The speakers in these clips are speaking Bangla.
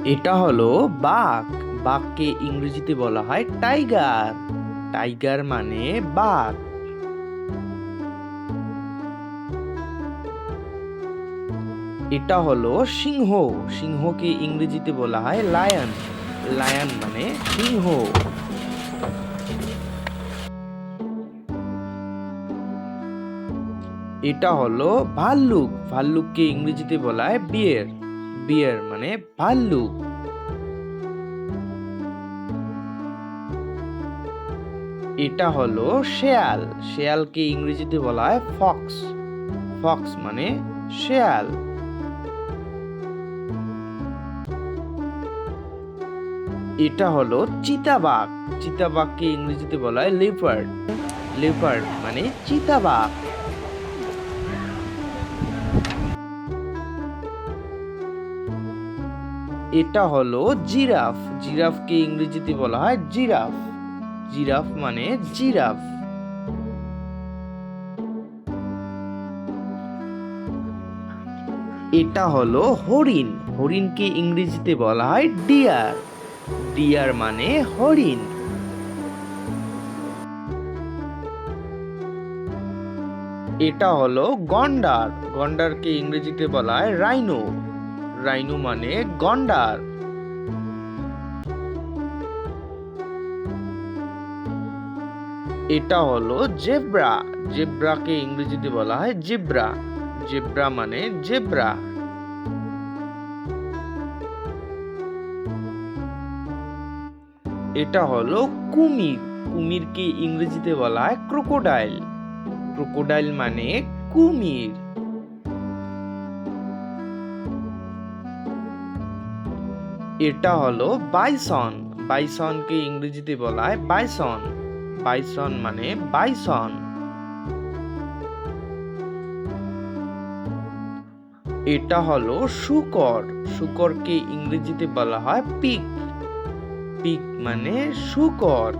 এটা হলো বাঘ। বাঘকে ইংরেজিতে বলা হয় টাইগার। টাইগার মানে বাঘ। এটা হলো সিংহ। সিংহকে ইংরেজিতে বলা হয় লায়ন। লায়ন মানে সিংহ। এটা হলো ভাল্লুক। ভাল্লুককে ইংরেজিতে বলা হয় বিয়ার। বিয়ার মানে ভাল্লুক। এটা হলো শেয়াল। শেয়ালকে ইংরেজিতে বলা হয় ফক্স। ফক্স মানে শেয়াল। এটা হলো চিতাবাঘ। চিতাবাঘকে ইংরেজিতে বলা হয় লেপার্ড। লেপার্ড মানে চিতাবাঘ। এটা হলো জিরাফ। জিরাফকে ইংরেজিতে বলা হয় জিরাফ। জিরাফ মানে জিরাফ। এটা হলো হরিণ। হরিণকে ইংরেজিতে বলা হয় ডিয়ার। ডিয়ার মানে হরিণ। এটা হলো গন্ডার। গন্ডারকে ইংরেজিতে বলা হয় রাইনো। রাইনো মানে গন্ডার। এটা হলো জেব্রা। জেব্রাকে ইংরেজিতে বলা হয় জেব্রা। জেব্রা মানে জেব্রা। এটা হলো কুমির। কুমিরকে ইংরেজিতে বলা হয় ক্রোকোডাইল। ক্রোকোডাইল মানে কুমির। এটা হলো বাইসন। বাইসনকে ইংরেজিতে বলা হয় বাইসন। বাইসন মানে বাইসন। এটা হলো শূকর। শূকরকে ইংরেজিতে বলা হয় পিগ। পিগ মানে শূকর।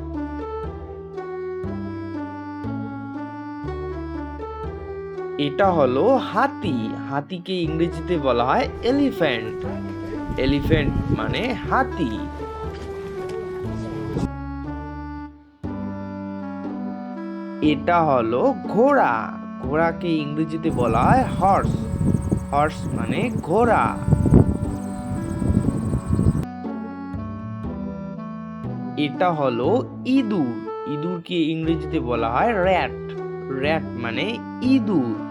এটা হলো হাতি। হাতিকে ইংরেজিতে বলা হয় এলিফ্যান্ট। এলিফ্যান্ট মানে হাতি। এটা হলো ঘোড়া। ঘোড়াকে ইংরেজিতে বলা হয় হর্স। হর্স মানে ঘোড়া। এটা হলো ইঁদুর। ইঁদুরকে ইংরেজিতে বলা হয় র্যাট। র্যাট মানে ইঁদুর।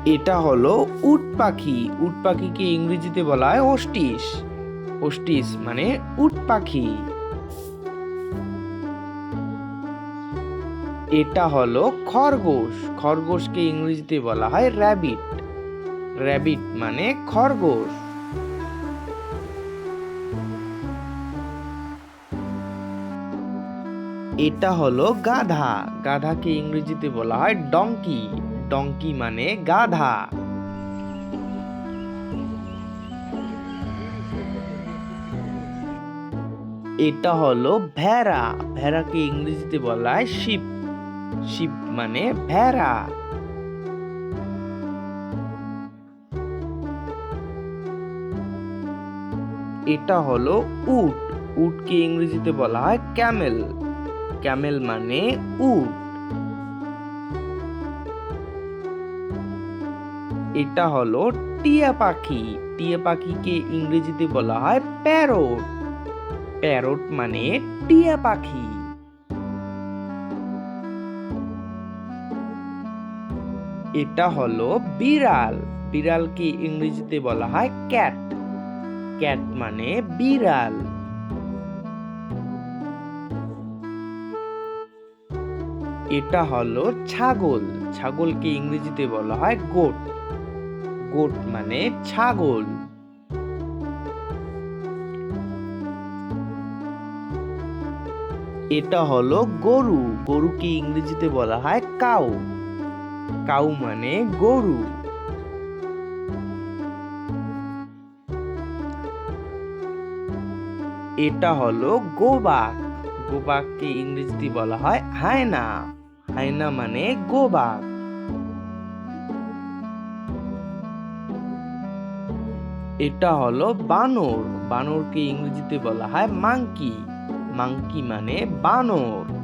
এটা হলো উট পাখি। উট পাখিকে ইংরেজিতে বলা হয় ওস্টিস। ওস্টিস মানে উট পাখি। এটা হলো খরগোশ। খরগোশকে ইংরেজিতে বলা হয় র্যাবিট। র্যাবিট মানে খরগোশ। এটা হলো গাধা। গাধাকে ইংরেজিতে বলা হয় ডঙ্কি। ডঙ্কি মানে গাধা। এটা হলো ভেড়া। ভেড়াকে ইংরেজিতে বলা হয় শিপ। শিপ মানে ভেড়া। এটা হলো উট। উটকে ইংরেজিতে বলা হয় ক্যামেল। ক্যামেল মানে উট। এটা হলো টিয়া পাখি। টিয়া পাখিকে ইংরেজিতে বলা হয় প্যারট। প্যারট মানে টিয়া পাখি। এটা হলো বিড়াল। বিড়ালকে ইংরেজিতে বলা হয় ক্যাট। ক্যাট মানে বিড়াল। এটা হলো ছাগল। ছাগলকে ইংরেজিতে বলা হয় গোট। গোট মানে ছাগল। এটা হলো গরু। গরুকে ইংরেজিতে বলা হয় কাউ। কাউ মানে গরু। এটা হলো গোবাক। গোবাককে ইংরেজিতে বলা হয় হায়না। হায়না মানে গোবাক। এটা হলো বানর। বানরকে ইংরেজিতে বলা হয় মাংকি। মাংকি মানে বানর।